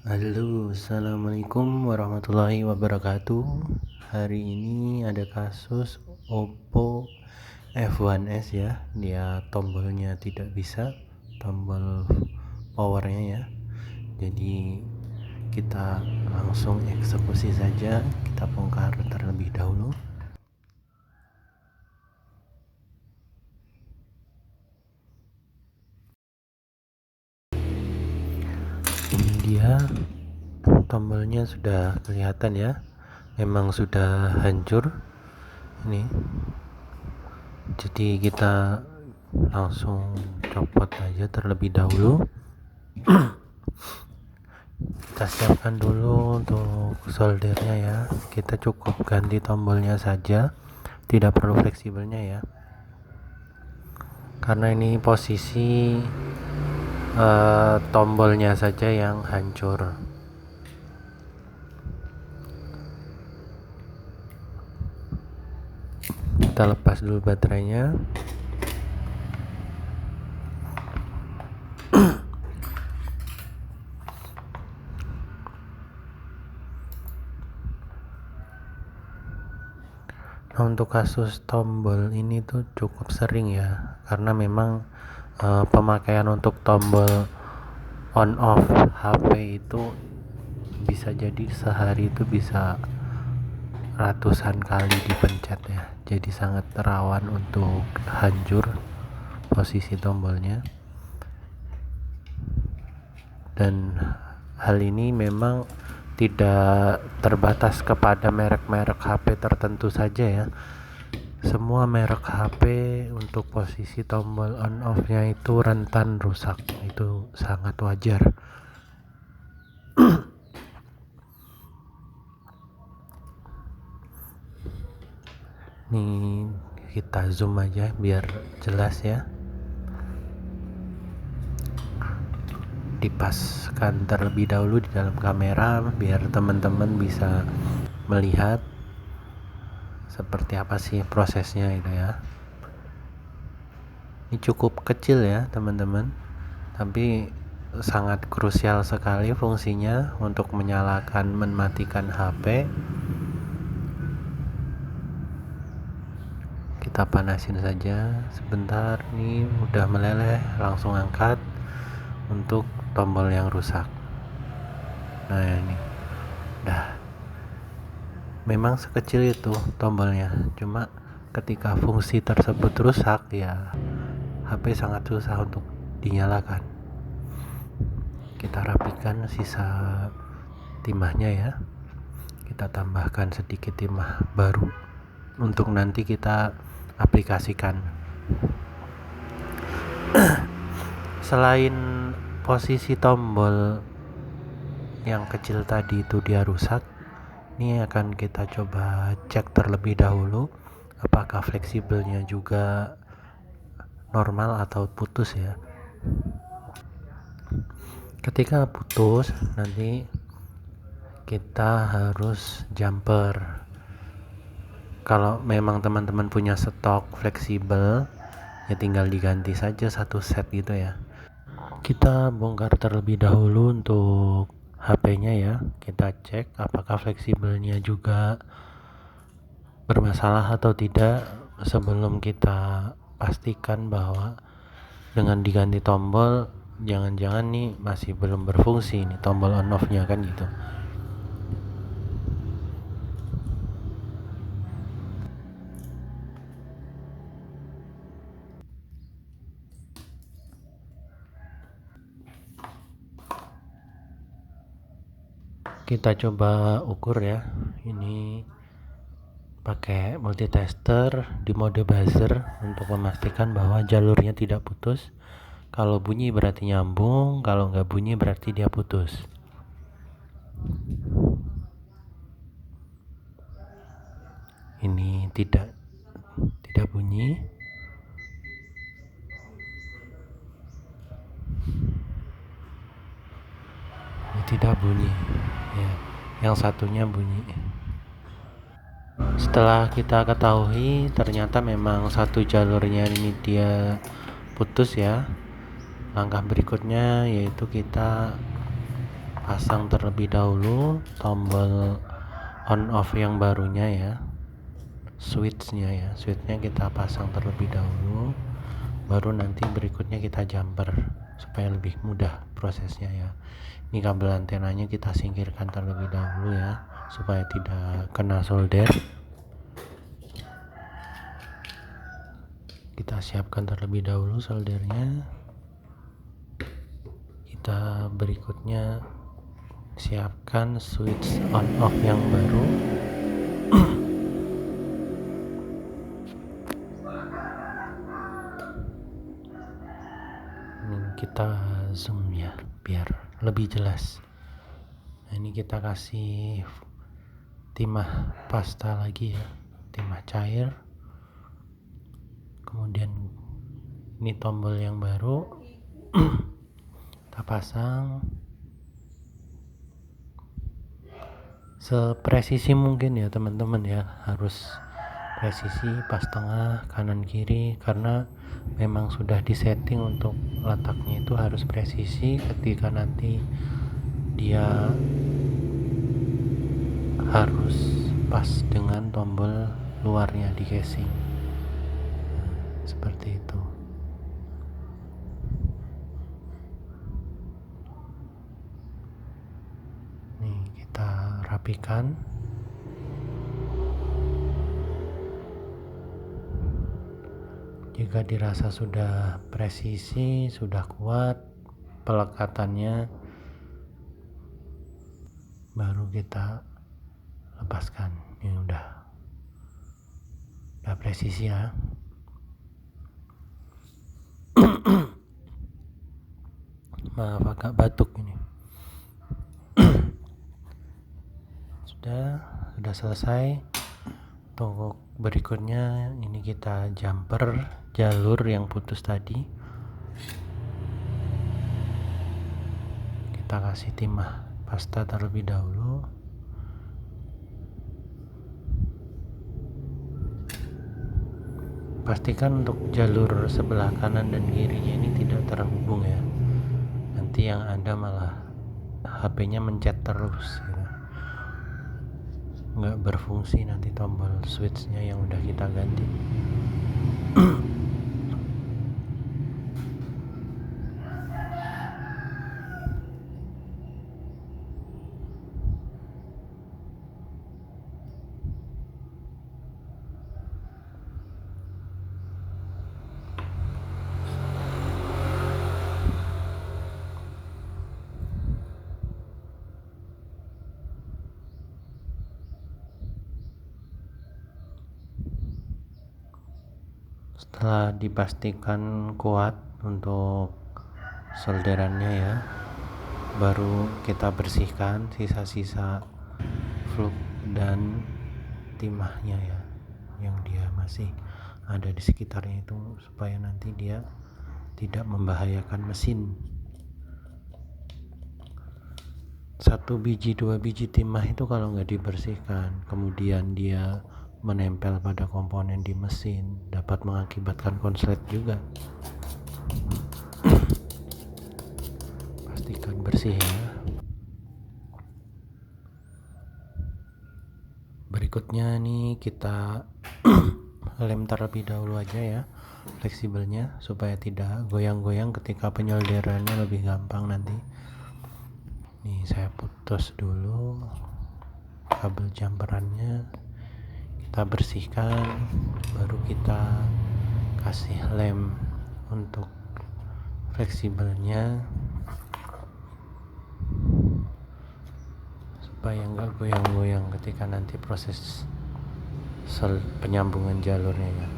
Halo, assalamualaikum warahmatullahi wabarakatuh. Hari ini ada kasus Oppo F1s ya. Dia tombolnya tidak bisa, tombol powernya ya. Jadi kita langsung eksekusi saja. Kita bongkar terlebih dahulu. Ini dia, tombolnya sudah kelihatan ya. Memang sudah hancur. Ini. Jadi kita langsung copot aja terlebih dahulu. Kita siapkan dulu untuk soldernya ya. Kita cukup ganti tombolnya saja, tidak perlu fleksibelnya ya, karena ini posisi tombolnya saja yang hancur. Kita lepas dulu baterainya. Nah, untuk kasus tombol ini tuh cukup sering ya, karena memang pemakaian untuk tombol on off HP itu bisa jadi sehari itu bisa ratusan kali dipencet ya, jadi sangat rawan untuk hancur posisi tombolnya. Dan hal ini memang tidak terbatas kepada merek-merek HP tertentu saja ya. Semua merek HP untuk posisi tombol on off nya itu rentan rusak, itu sangat wajar. Nih kita zoom aja biar jelas ya. Dipaskan terlebih dahulu di dalam kamera biar teman-teman bisa melihat seperti apa sih prosesnya itu ya. Ini cukup kecil ya teman-teman, tapi sangat krusial sekali fungsinya untuk menyalakan mematikan HP. Kita panasin saja sebentar. Nih udah meleleh, langsung angkat untuk tombol yang rusak. Nah ini udah, memang sekecil itu tombolnya, cuma ketika fungsi tersebut rusak ya HP sangat susah untuk dinyalakan. Kita rapikan sisa timahnya ya, kita tambahkan sedikit timah baru untuk nanti kita aplikasikan. Selain posisi tombol yang kecil tadi itu dia rusak, ini akan kita coba cek terlebih dahulu apakah fleksibelnya juga normal atau putus ya. Ketika putus nanti kita harus jumper. Kalau memang teman-teman punya stok fleksibel ya tinggal diganti saja satu set gitu ya. Kita bongkar terlebih dahulu untuk HP-nya ya. Kita cek apakah fleksibelnya juga bermasalah atau tidak sebelum kita pastikan bahwa dengan diganti tombol jangan-jangan nih masih belum berfungsi nih tombol on off-nya kan gitu. Kita coba ukur ya. Ini pakai multitester di mode buzzer untuk memastikan bahwa jalurnya tidak putus. Kalau bunyi berarti nyambung, kalau nggak bunyi berarti dia putus. Ini tidak bunyi. Ini tidak bunyi. Ya, yang satunya bunyi. Setelah kita ketahui ternyata memang satu jalurnya ini dia putus ya. Langkah berikutnya yaitu kita pasang terlebih dahulu tombol on off yang barunya ya, switchnya kita pasang terlebih dahulu, baru nanti berikutnya kita jumper supaya lebih mudah prosesnya ya. Ini kabel antenanya kita singkirkan terlebih dahulu ya, supaya tidak kena solder. Kita siapkan terlebih dahulu soldernya. Kita berikutnya siapkan switch on off yang baru. Ini kita zoom ya biar lebih jelas. Nah, ini kita kasih timah pasta lagi ya, timah cair. Kemudian ini tombol yang baru kita pasang sepresisi mungkin ya teman-teman ya, harus presisi pas tengah kanan kiri karena memang sudah disetting untuk letaknya itu harus presisi ketika nanti dia harus pas dengan tombol luarnya di casing. Seperti itu. Nih kita rapikan. Jika dirasa sudah presisi, sudah kuat pelekatannya, baru kita lepaskan. Ini udah presisi ya. Maaf agak batuk ini. sudah selesai. Untuk berikutnya ini kita jumper jalur yang putus tadi. Kita kasih timah pasta terlebih dahulu. Pastikan untuk jalur sebelah kanan dan kirinya ini tidak terhubung ya. Nanti yang ada malah HP-nya mencet terus gitu. Nggak berfungsi nanti tombol switchnya yang udah kita ganti. Setelah dipastikan kuat untuk solderannya ya, baru kita bersihkan sisa-sisa fluk dan timahnya ya, yang dia masih ada di sekitarnya itu, supaya nanti dia tidak membahayakan mesin. 1 biji 2 biji timah itu kalau nggak dibersihkan kemudian dia menempel pada komponen di mesin dapat mengakibatkan konslet juga. Pastikan bersih ya. Berikutnya nih kita lem terlebih dahulu aja ya fleksibelnya supaya tidak goyang-goyang ketika penyolderannya lebih gampang nanti. Nih saya putus dulu kabel jumperannya, kita bersihkan, baru kita kasih lem untuk fleksibelnya supaya nggak goyang-goyang ketika nanti proses penyambungan jalurnya ya.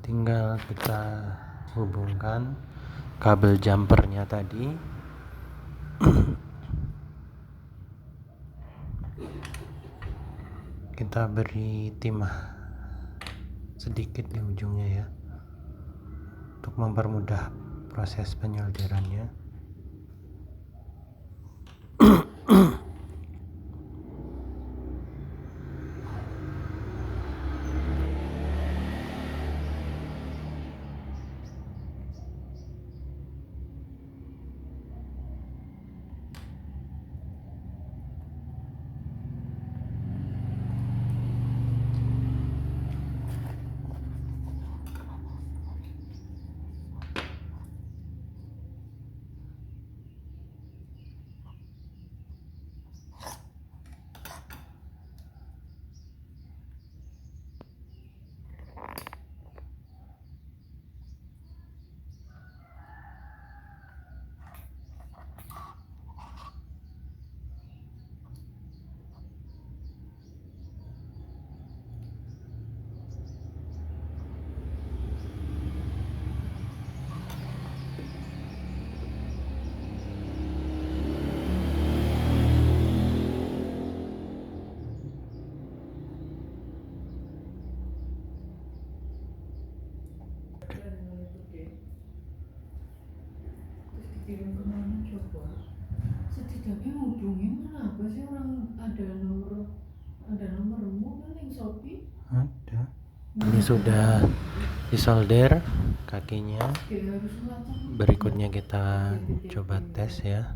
Tinggal kita hubungkan kabel jumpernya tadi. Kita beri timah sedikit di ujungnya ya untuk mempermudah proses penyolderannya. Kirim kemana coba? Setidaknya hubungin kenapa sih orang ada nomormu kan yang Shopee? Ada. Ini sudah disolder kakinya. Berikutnya kita coba tes ya,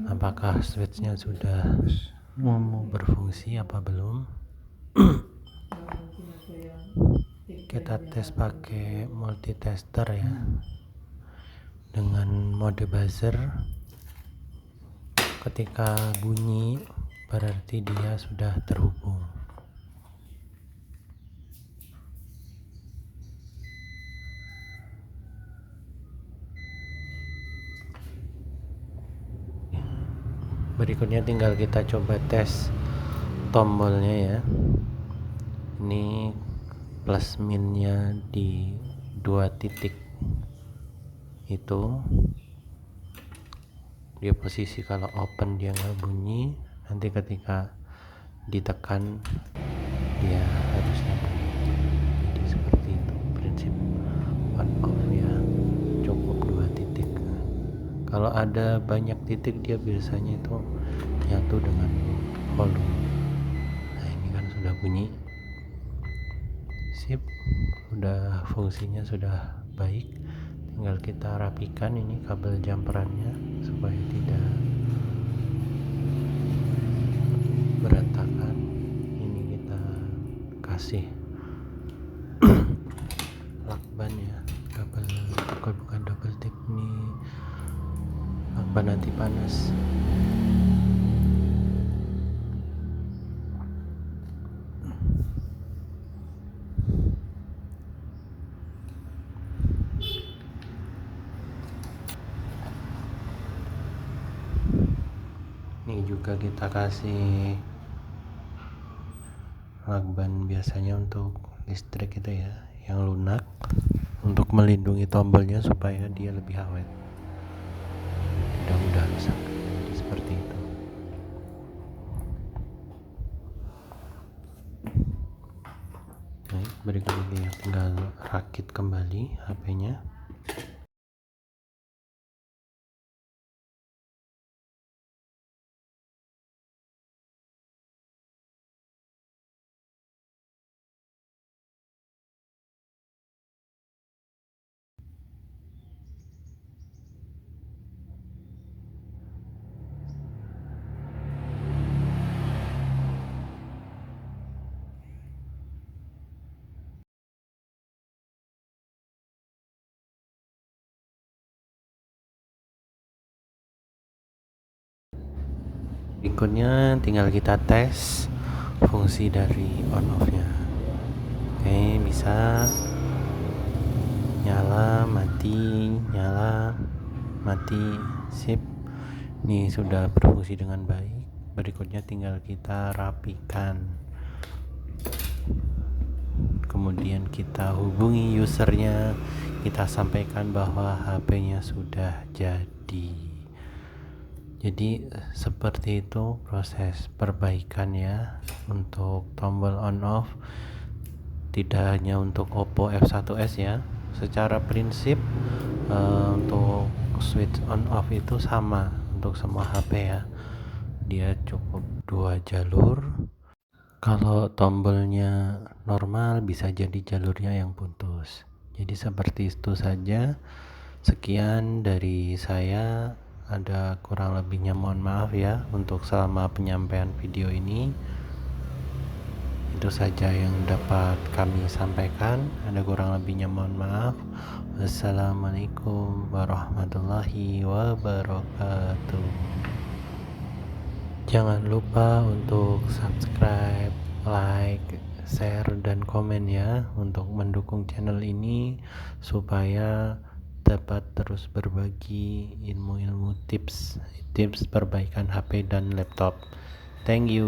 apakah switchnya sudah mau berfungsi apa belum. Kita tes pakai multitester ya, dengan mode buzzer. Ketika bunyi berarti dia sudah terhubung. Berikutnya tinggal kita coba tes tombolnya ya. Ini plus minnya di 2 titik itu. Dia posisi kalau open dia nggak bunyi, nanti ketika ditekan dia harusnya bunyi. Jadi seperti itu prinsip on off ya, cukup 2 titik. Kalau ada banyak titik dia biasanya itu nyatu dengan volume. Nah ini kan sudah bunyi, sip, udah fungsinya sudah baik. Tinggal kita rapikan ini kabel jumperannya supaya tidak berantakan. Ini kita kasih lakban ya, bukan double tip, ini lakban anti panas. Ini juga kita kasih lakban biasanya untuk listrik itu ya, yang lunak, untuk melindungi tombolnya supaya dia lebih awet, tidak mudah rusak. Jadi seperti itu. Baik, berikut ini tinggal rakit kembali HP-nya. Berikutnya tinggal kita tes fungsi dari on off nya. Oke, bisa nyala mati, nyala mati, sip. Ini sudah berfungsi dengan baik. Berikutnya tinggal kita rapikan, kemudian kita hubungi usernya, kita sampaikan bahwa HP-nya sudah jadi. Jadi seperti itu proses perbaikan ya untuk tombol on off. Tidak hanya untuk Oppo F1s ya, secara prinsip untuk switch on off itu sama untuk semua HP ya, dia cukup 2 jalur. Kalau tombolnya normal bisa jadi jalurnya yang putus, jadi seperti itu saja. Sekian dari saya, ada kurang lebihnya mohon maaf ya untuk selama penyampaian video ini. Itu saja yang dapat kami sampaikan, ada kurang lebihnya mohon maaf. Wassalamualaikum warahmatullahi wabarakatuh. Jangan lupa untuk subscribe, like, share, dan komen ya untuk mendukung channel ini supaya dapat terus berbagi ilmu-ilmu tips perbaikan HP dan laptop. Thank you.